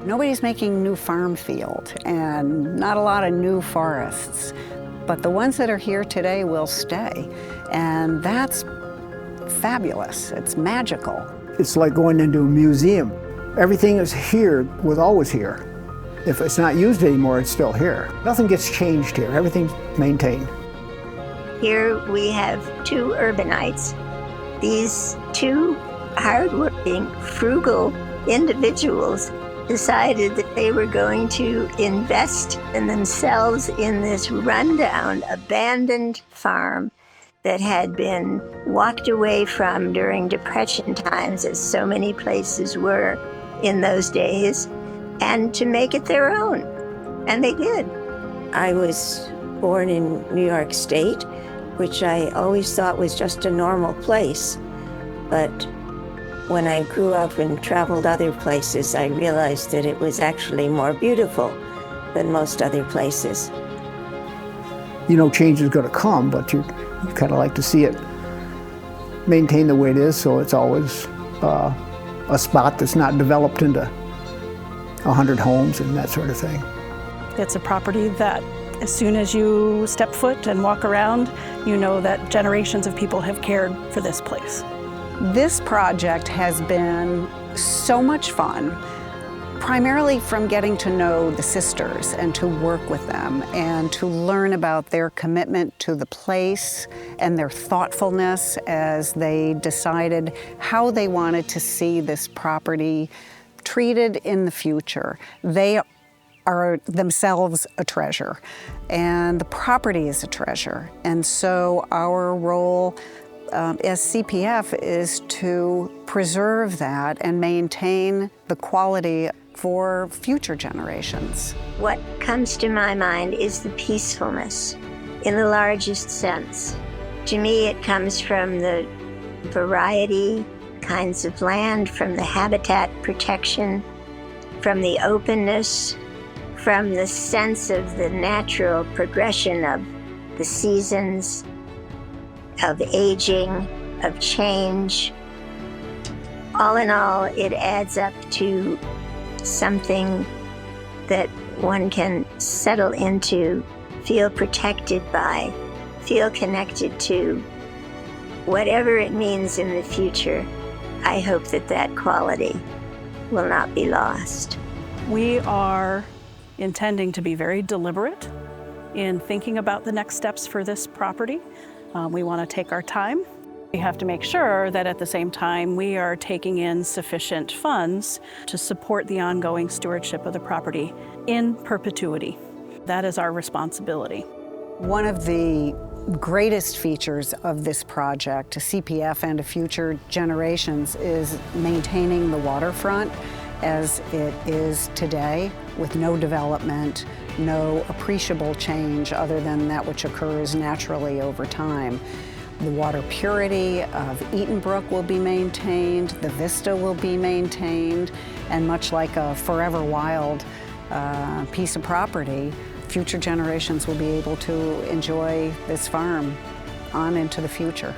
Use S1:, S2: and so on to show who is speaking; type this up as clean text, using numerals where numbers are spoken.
S1: Nobody's making new farm field and not a lot of new forests, but the ones that are here today will stay, and that's fabulous. It's magical.
S2: It's like going into a museum. Everything is here, was always here. If it's not used anymore, it's still here. Nothing gets changed here. Everything's maintained.
S3: Here we have two urbanites. These two hardworking, frugal individuals decided that they were going to invest in themselves in this rundown, abandoned farm that had been walked away from during Depression times, as so many places were in those days, and to make it their own. And they did.
S4: I was born in New York State, which I always thought was just a normal place. But when I grew up and traveled other places, I realized that it was actually more beautiful than most other places.
S2: You know change is going to come, but you kind of like to see it maintain the way it is, so it's always a spot that's not developed into 100 homes and that sort of thing.
S5: It's a property that as soon as you step foot and walk around, you know that generations of people have cared for this place.
S1: This project has been so much fun, primarily from getting to know the sisters and to work with them and to learn about their commitment to the place and their thoughtfulness as they decided how they wanted to see this property treated in the future. They are themselves a treasure, and the property is a treasure. And so our role as CPF is to preserve that and maintain the quality for future generations.
S3: What comes to my mind is the peacefulness in the largest sense. To me, it comes from the variety, kinds of land, from the habitat protection, from the openness, from the sense of the natural progression of the seasons, of aging, of change. All in all, it adds up to something that one can settle into, feel protected by, feel connected to. Whatever it means in the future, I hope that that quality will not be lost.
S5: We are intending to be very deliberate in thinking about the next steps for this property. We want to take our time. We have to make sure that at the same time we are taking in sufficient funds to support the ongoing stewardship of the property in perpetuity. That is our responsibility.
S1: One of the greatest features of this project to CPF and to future generations is maintaining the waterfront as it is today, with no development, no appreciable change other than that which occurs naturally over time. The water purity of Eaton Brook will be maintained, the vista will be maintained, and much like a forever wild piece of property, future generations will be able to enjoy this farm on into the future.